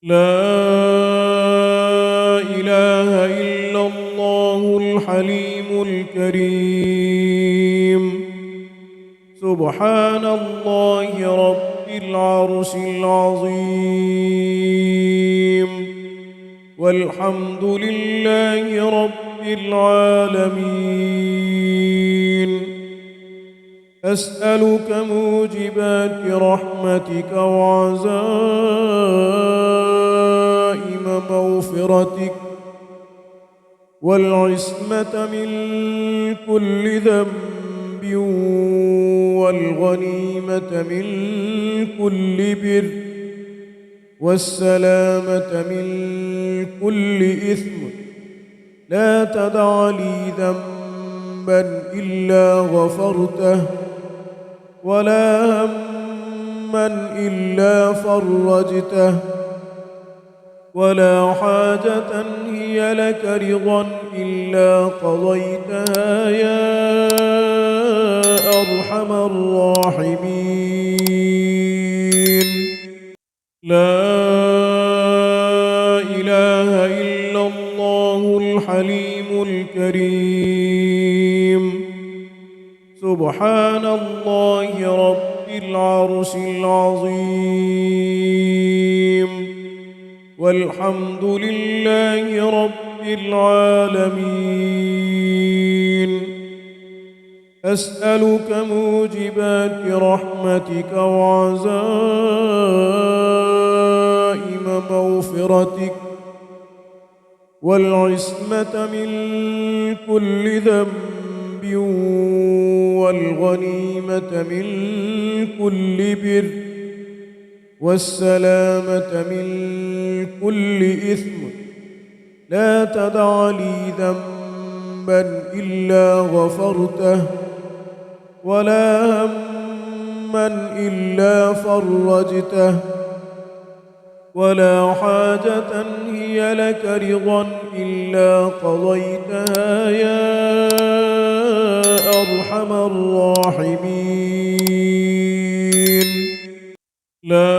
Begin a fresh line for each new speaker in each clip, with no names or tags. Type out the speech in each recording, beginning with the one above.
لا إله إلا الله الحليم الكريم. سبحان الله رب العرش العظيم. والحمد لله رب العالمين. أسألك موجبات رحمتك وعزائم مغفرتك والعصمة من كل ذنب والغنيمة من كل بر والسلامة من كل إثم. لا تدع لي ذنبا إلا غفرته ولا هما إلا فرجته ولا حاجة هي لك رضا إلا قضيتها يا أرحم الراحمين. لا إله إلا الله الحليم الكريم. سبحان الله رب العرش العظيم. والحمد لله رب العالمين. أسألك موجبات رحمتك وعزائم مغفرتك والعصمة من كل ذنب والغنيمة من كل بر والسلامة من كل إثم. لا تدع لي ذنبا إلا غفرته ولا هما إلا فرجته ولا حاجة هي لك رضا إلا قضيتها يا أرحم الراحمين. لا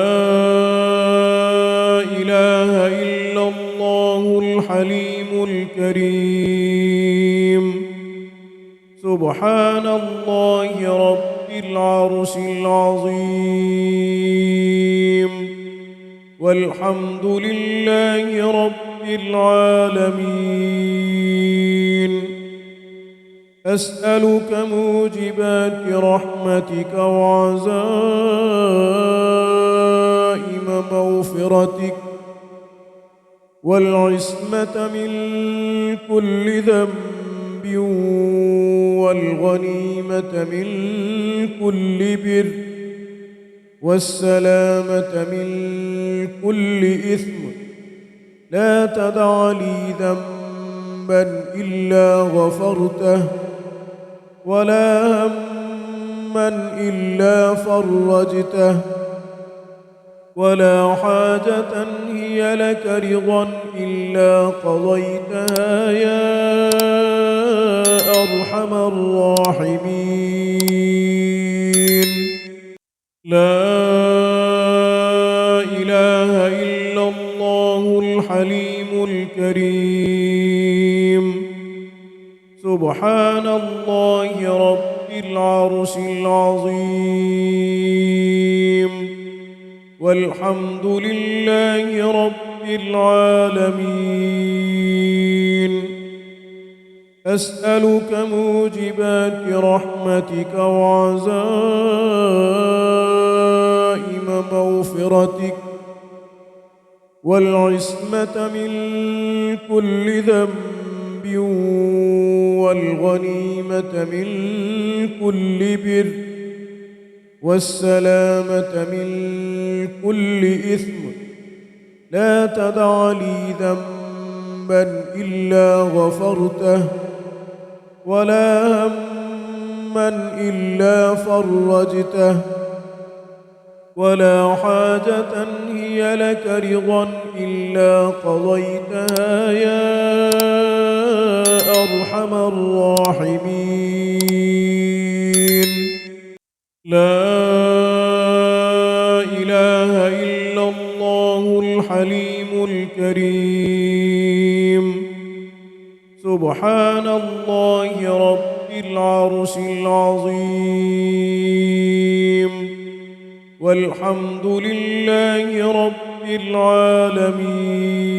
إله إلا الله الحليم الكريم. سبحان الله رب العرش العظيم. والحمد لله رب العالمين. أسألك موجبات رحمتك وعزائم مغفرتك والعصمة من كل ذنب والغنيمة من كل بر والسلامة من كل إثم. لا تدع لي ذنبا إلا غفرته ولا هما إلا فرجته ولا حاجة هي لك رضا إلا قضيتها يا أرحم الراحمين. لا إله إلا الله الحليم الكريم. سبحان الله رب العرش العظيم. والحمد لله رب العالمين. أسألك موجبات رحمتك وعزائم مغفرتك والعصمة من كل ذنب والغنيمة من كل بر والسلامة من كل إثم. لا تدع لي ذنبا إلا غفرته ولا هما إلا فرجته ولا حاجة هي لك رضا إلا قضيتها يا أرحم الراحمين. لا إله إلا الله الحليم الكريم. سبحان الله رب العرش العظيم. والحمد لله رب العالمين.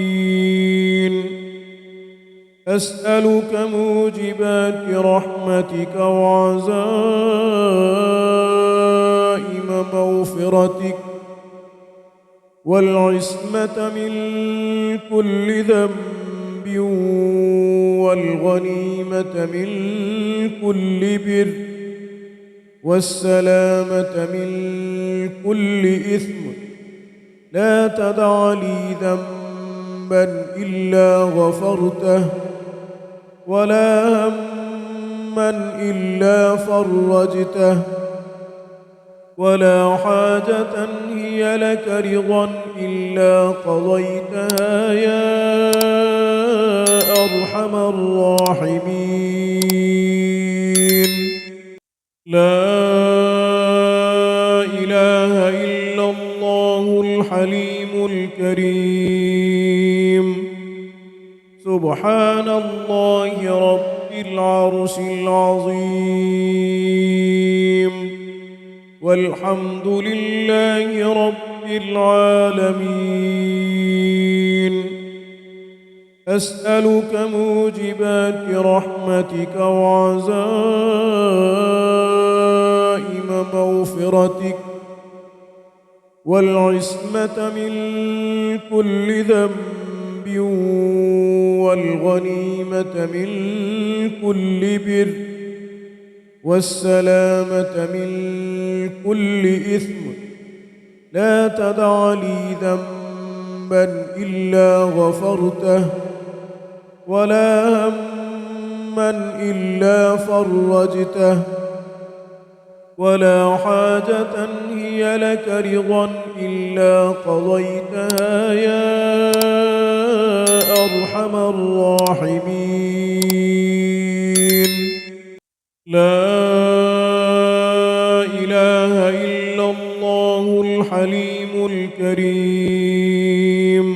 أسألك موجبات رحمتك وعزائم مغفرتك والعصمة من كل ذنب والغنيمة من كل بر والسلامة من كل إثم. لا تدع لي ذنبا إلا غفرته ولا هما إلا فرجته ولا حاجة هي لك رضا إلا قضيتها يا أرحم الراحمين. لا إله إلا الله الحليم الكريم. سبحان الله رب العرش العظيم. والحمد لله رب العالمين. أسألك موجبات رحمتك وعزائم مغفرتك والعصمة من كل ذنب والغنيمة من كل بر والسلامة من كل إثم. لا تدع لي ذنبا إلا غفرته ولا هما إلا فرجته ولا حاجة هي لك رضا إلا قضيتها يا أرحم الراحمين. لا إله إلا الله الحليم الكريم.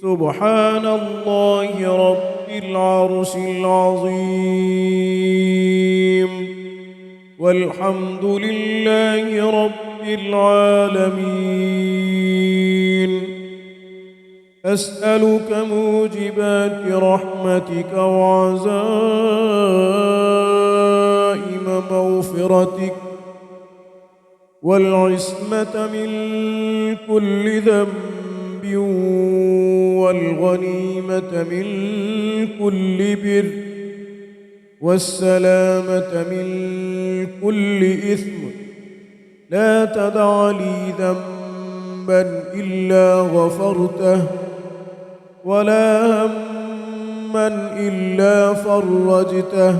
سبحان الله رب العرش العظيم. والحمد لله رب العالمين. أسألك موجبات رحمتك وعزائم مغفرتك والعصمة من كل ذنب والغنيمة من كل بر والسلامة من كل إثم. لا تدع لي ذنبا إلا غفرته ولا هما إلا فرجته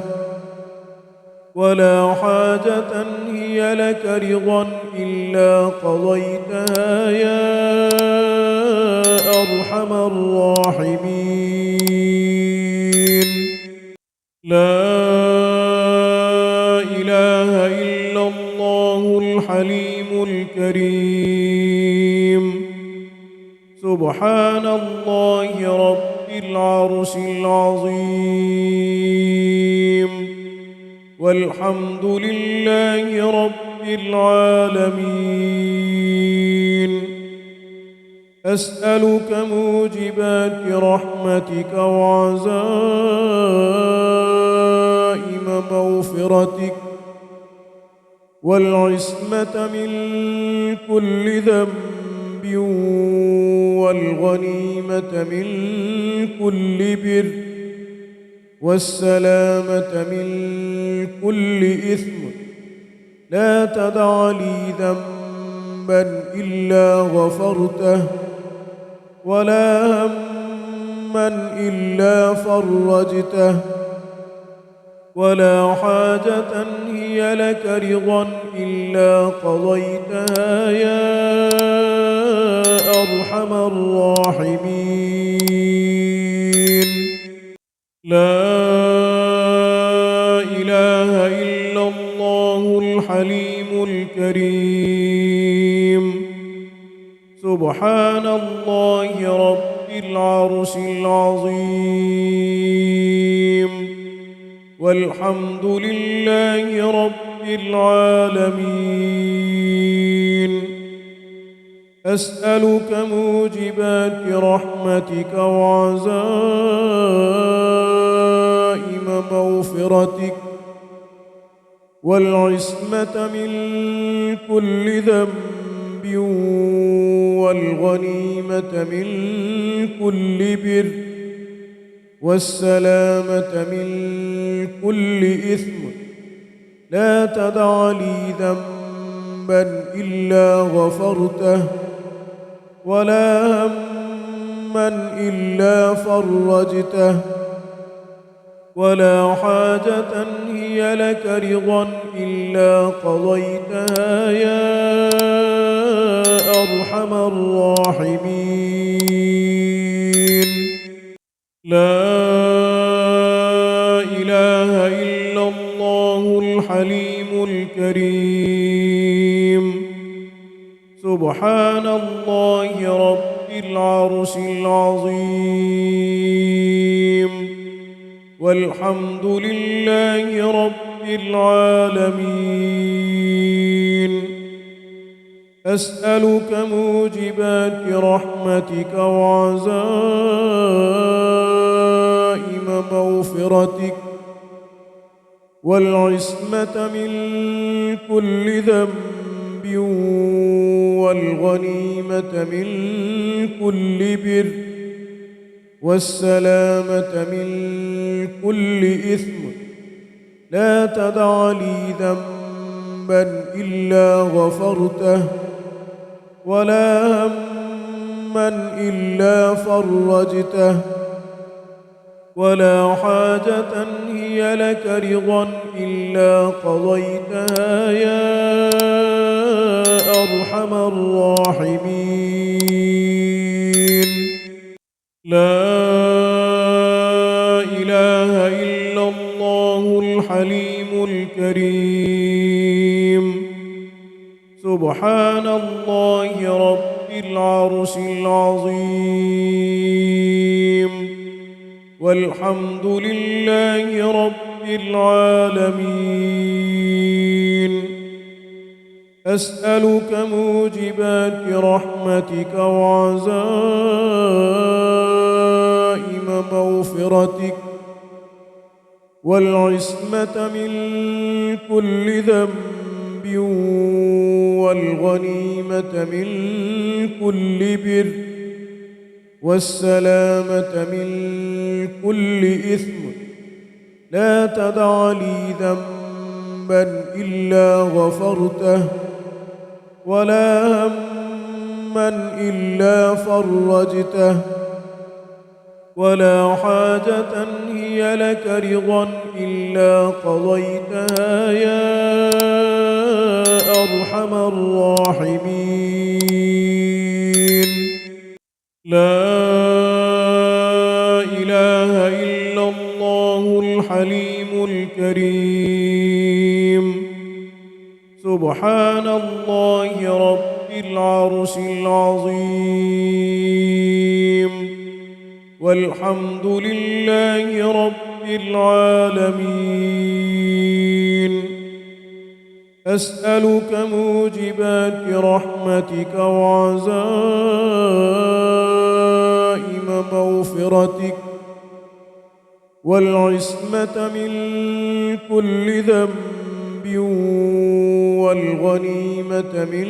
ولا حاجة هي لك رضا إلا قضيتها يا أرحم الراحمين. لا إله إلا الله الحليم الكريم. سبحان الله رب العرش العظيم. والحمد لله رب العالمين. أسألك موجبات رحمتك وعزائم مغفرتك والعصمة من كل ذنب والغنيمة من كل بر والسلامة من كل إثم. لا تدع لي ذنبا إلا غفرته ولا هما إلا فرجته ولا حاجة هي لك رضا إلا قضيتها يا أرحم الراحمين. لا إله إلا الله الحليم الكريم. سبحان الله رب العرش العظيم والحمد لله رب العالمين. أسألك موجبات رحمتك وعزائم مغفرتك والعصمة من كل ذنب والغنيمة من كل بر والسلامة من كل إثم. لا تدع لي ذنبا إلا غفرته ولا هما إلا فرجته ولا حاجة هي لك رضا إلا قضيتها يا أرحم الراحمين. لا إله إلا الله الحليم الكريم. سبحان الله رب العرش العظيم والحمد لله رب العالمين. أسألك موجبات رحمتك وعزائم مغفرتك والعصمة من كل ذنب والغنيمة من كل بر والسلامة من كل إثم. لا تدع لي ذنبا إلا غفرته ولا هما إلا فرجته ولا حاجة هي لك رضا إلا قضيتها يا أرحم الراحمين. لا إله إلا الله الحليم الكريم. سبحان الله رب العرش العظيم والحمد لله رب العالمين. أسألك موجبات رحمتك وعزائم مغفرتك والعصمة من كل ذنب والغنيمة من كل بر والسلامة من كل إثم. لا تدع لي ذنبا إلا غفرته ولا هما إلا فرجته ولا حاجة هي لك رضا إلا قضيتها يا أرحم الراحمين. لا إله إلا الله الحليم الكريم. سبحان الله رب العرش العظيم والحمد لله رب العالمين. أسألك موجبات رحمتك وعزائم مغفرتك والعصمة من كل ذنب والغنيمة من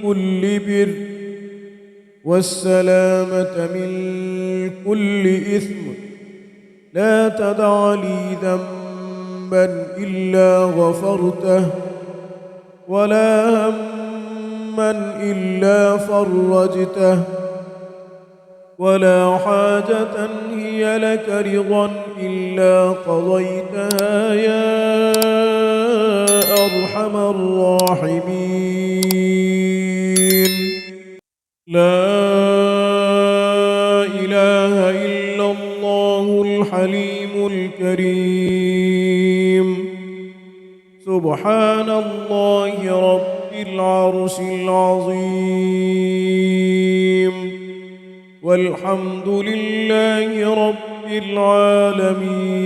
كل بر والسلامة من كل إثم. لا تدع لي ذنبا إلا غفرته ولا هما إلا فرجته ولا حاجة هي لك رضا إلا قضيتها يا أرحم الراحمين. لا إله إلا الله الحليم الكريم. سبحان الله رب العرش العظيم والحمد لله رب العالمين.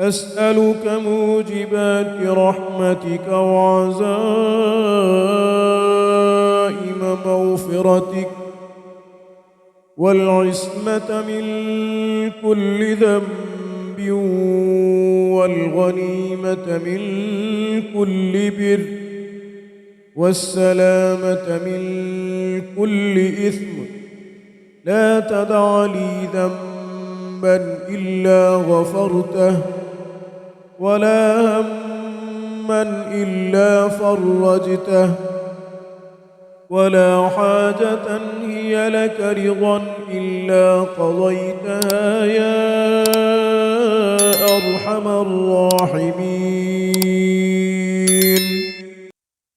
أسألك موجبات رحمتك وعزائم مغفرتك والعصمة من كل ذنب والغنيمة من كل بر والسلامة من كل إثم. لا تدع لي ذنبا إلا غفرته ولا هما إلا فرجته ولا حاجة هي لك رضا إلا قضيتها يا أرحم الراحمين.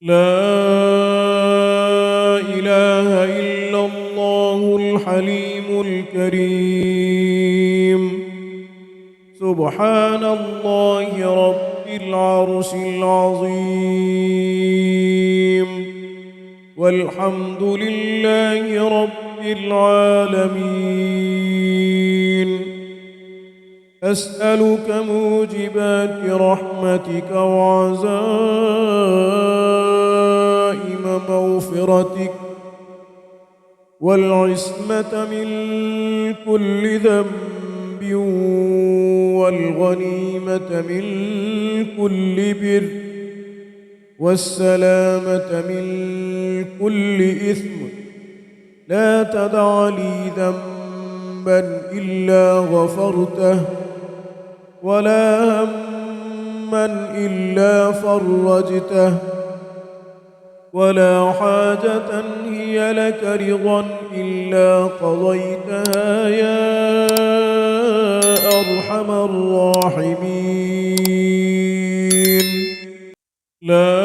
لا إله إلا الله الحليم الكريم. سبحان الله رب العرش العظيم. والحمد لله رب العالمين. أسألك موجبات رحمتك وعزائم مغفرتك والعصمة من كل ذنب والغنيمة من كل بر والسلامة من كل إثم. لا تدع لي ذنبا إلا غفرته ولا هما إلا فرجته ولا حاجة هي لك رضا إلا قضيتها يا أرحم الراحمين. لا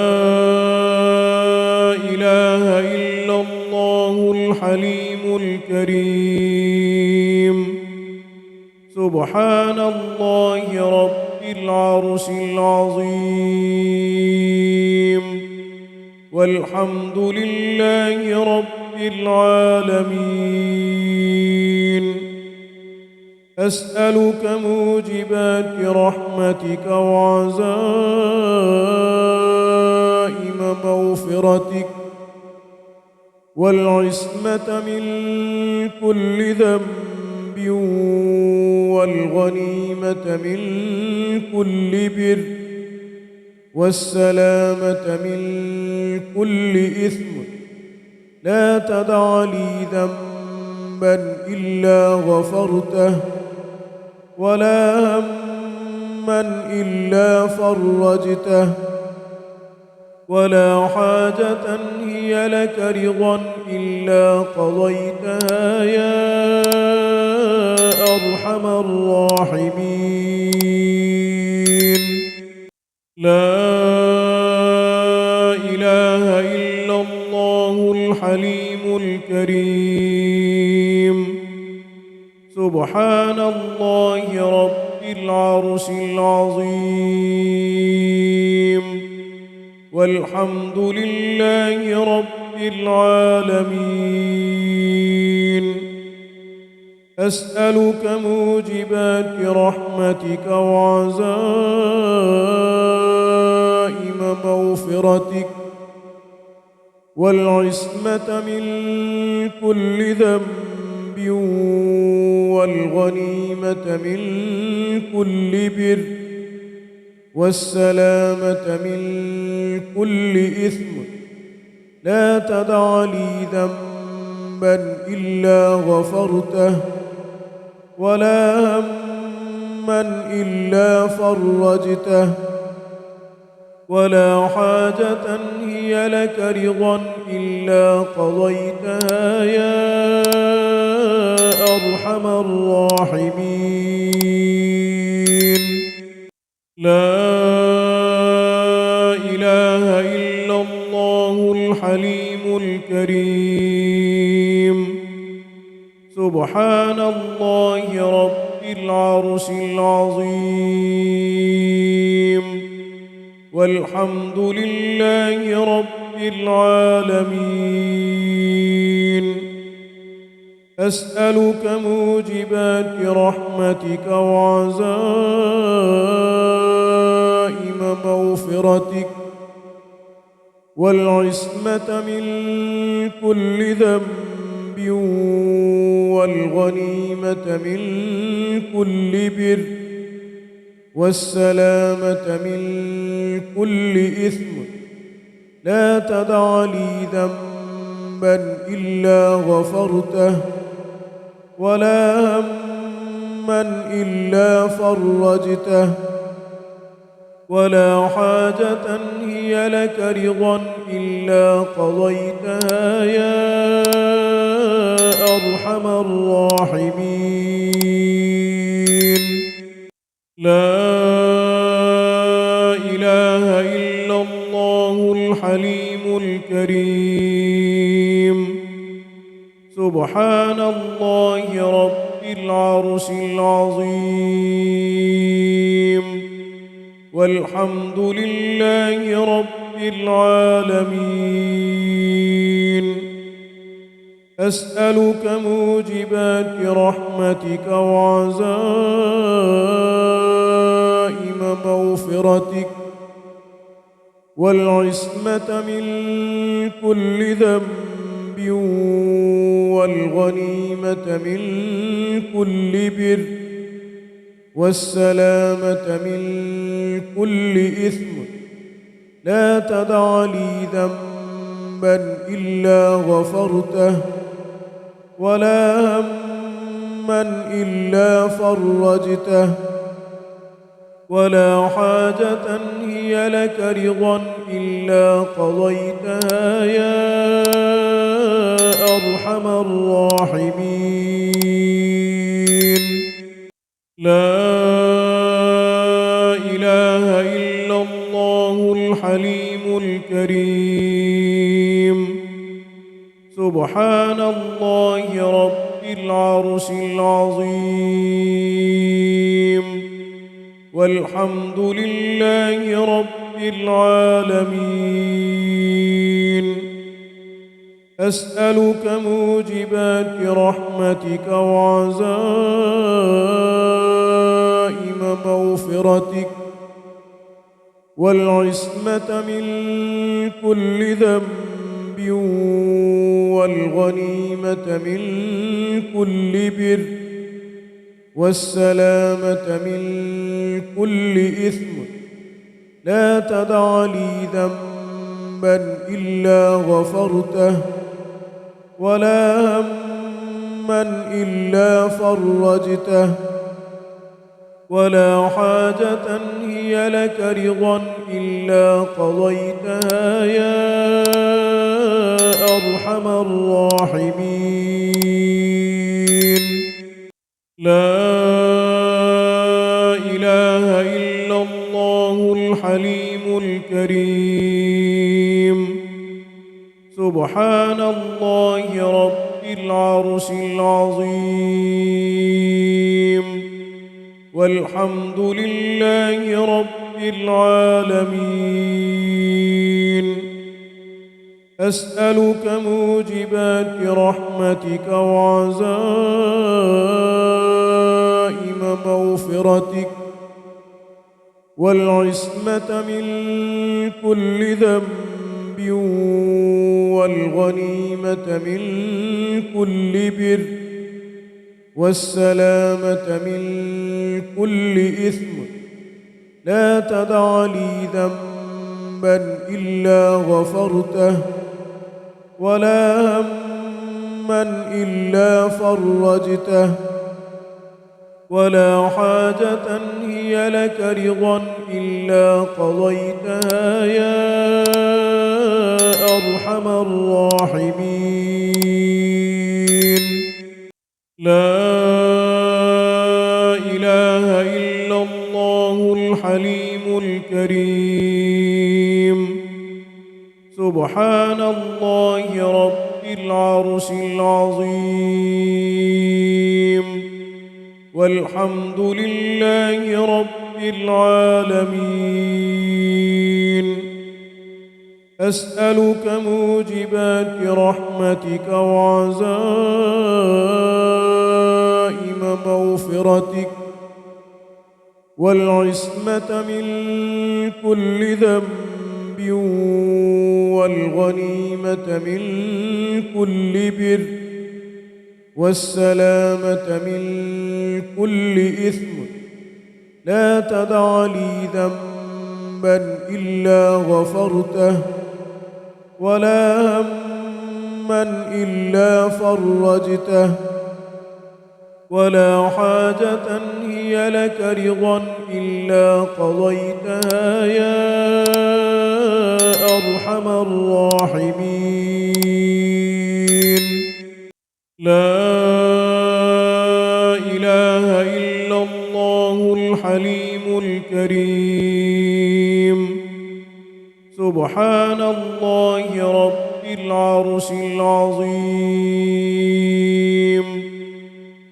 إله إلا الله الحليم الكريم. سبحان الله رب العرش العظيم. والحمد لله رب العالمين. أسألك موجبات رحمتك وعزائم مغفرتك والعصمة من كل ذنب والغنيمة من كل بر والسلامة من كل إثم. لا تدع لي ذنبا إلا غفرته ولا هما إلا فرجته ولا حاجة هي لك رضا إلا قضيتها يا أرحم الراحمين. لا إله إلا الله الحليم الكريم. سبحان الله رب العرش العظيم. والحمد لله رب العالمين. أسألك موجبات رحمتك وعزائم مغفرتك والعصمة من كل ذنب والغنيمة من كل بر والسلامة من كل إثم. لا تدع لي ذنبا إلا غفرته ولا هما إلا فرجته ولا حاجة هي لك رضا إلا قضيتها يا أرحم الراحمين. لا إله إلا الله الحليم الكريم. سبحان الله رب العرش العظيم. والحمد لله رب العالمين. أسألك موجبات رحمتك وعزائم مغفرتك والعصمة من كل ذنب والغنيمة من كل بر والسلامة من كل إثم. لا تدع لي ذنبا إلا غفرته ولا هما إلا فرجته ولا حاجة هي لك رضا إلا قضيتها يا أرحم الراحمين. لا إله إلا الله الحليم الكريم. سبحان الله رب العرش العظيم والحمد لله رب العالمين. أسألك موجبات رحمتك وعزائم مغفرتك والعصمة من كل ذنب والغنيمة من كل بر والسلامة من كل إثم. لا تدع لي ذنبا إلا غفرته ولا هما إلا فرجته ولا حاجة هي لك رضا إلا قضيتها يا أرحم الراحمين. لا إله إلا الله الحليم الكريم. سبحان الله رب العرش العظيم والحمد لله رب العالمين. أسألك موجبات رحمتك وعزائم مغفرتك والعصمة من كل ذنب والغنيمة من كل بر والسلامة من كل إثم. لا تدع لي ذنبا إلا غفرته ولا هما إلا فرجته ولا حاجة هي لك رضا إلا قضيتها يا أرحم الراحمين. لا إله إلا الله الحليم الكريم. سبحان الله رب العرش العظيم والحمد لله رب العالمين. أسألك موجبات رحمتك وعزائم مغفرتك والعصمة من كل ذنب والغنيمة من كل بر والسلامة من كل إثم. لا تدع لي ذنبا إلا غفرته ولا هما إلا فرجته ولا حاجة هي لك رضا إلا قضيتها يا أرحم الراحمين. لا إله إلا الله الحليم الكريم. سبحان الله رب العرش العظيم والحمد لله رب العالمين. أسألك موجبات رحمتك وعزائم مغفرتك والعصمة من كل ذنب والغنيمة من كل بر والسلامة من كل إثم. لا تدع لي ذنبا إلا غفرته ولا هما إلا فرجته ولا حاجة هي لك رضا إلا قضيتها يا أرحم الراحمين. لا إله إلا الله الحليم الكريم. سبحان الله رب العرش العظيم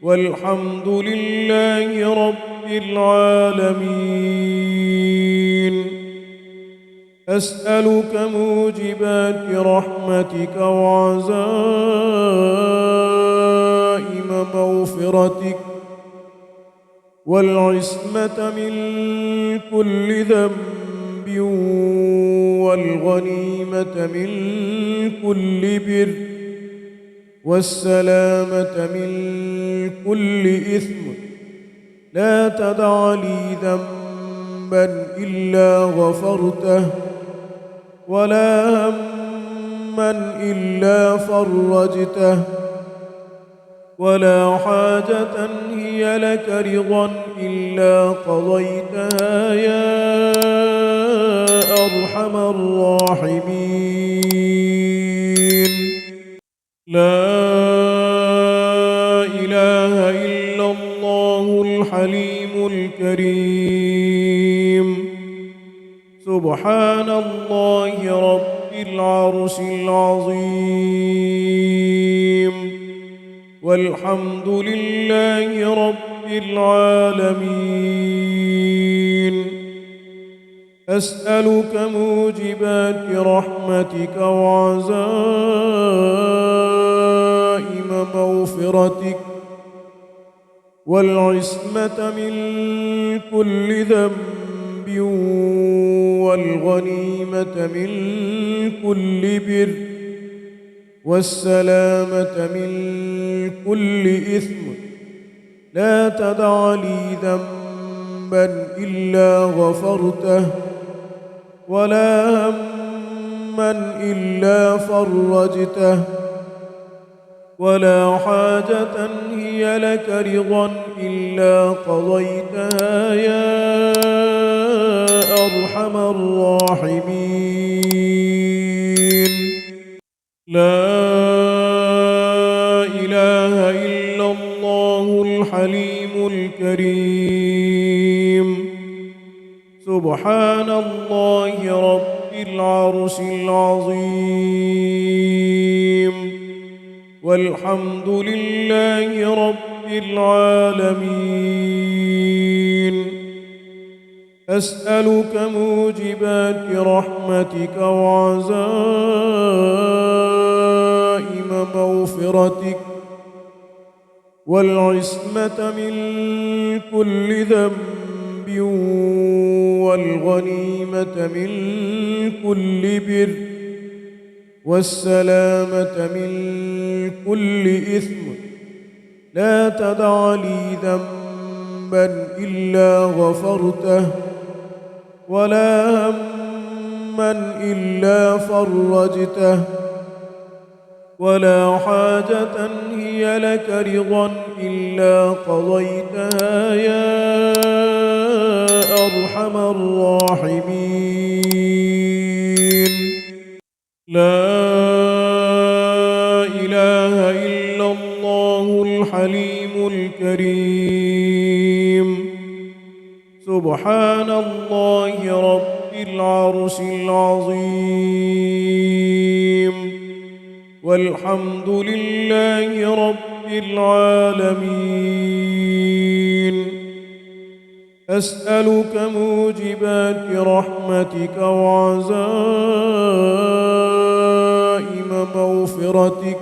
والحمد لله رب العالمين. أسألك موجبات رحمتك وعزائم مغفرتك والعصمة من كل ذنب والغنيمة من كل بر والسلامة من كل إثم. لا تدع لي ذنبا إلا غفرته ولا هما إلا فرجته ولا حاجة هي لك رضا إلا قضيتها يا أرحم الراحمين. لا إله إلا الله الحليم الكريم. سبحان الله رب العرش العظيم والحمد لله رب العالمين. أسألك موجبات رحمتك وعزائم مغفرتك والعصمة من كل ذنب والغنيمة من كل بر والسلامة من كل إثم. لا تدع لي ذنبا إلا غفرته ولا هما إلا فرجته ولا حاجة هي لك رضا إلا قضيتها يا أرحم الراحمين. لا إله إلا الله الحليم الكريم. سبحان الله رب العرش العظيم والحمد لله رب العالمين. أسألك موجبات رحمتك وعزائم مغفرتك والعصمة من كل ذنب والغنيمة من كل بر والسلامة من كل إثم. لا تدع لي ذنبا إلا غفرته ولا هما إلا فرجته ولا حاجة هي لك رضا إلا قضيتها يا أرحم الراحمين. لا إله إلا الله الحليم الكريم. سبحان الله رب العرش العظيم والحمد لله رب العالمين. أسألك موجبات رحمتك وعزائم مغفرتك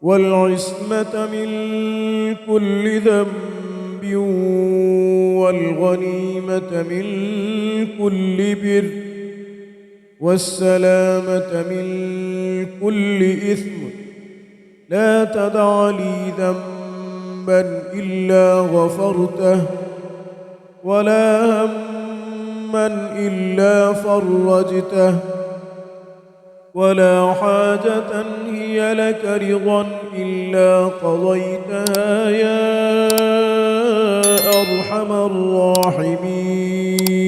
والعصمة من كل ذنب والغنيمة من كل بر والسلامة من كل إثم. لا تدع لي ذنبا إلا غفرته ولا هما إلا فرجته ولا حاجة هي لك رضا إلا قضيتها يا أرحم الراحمين.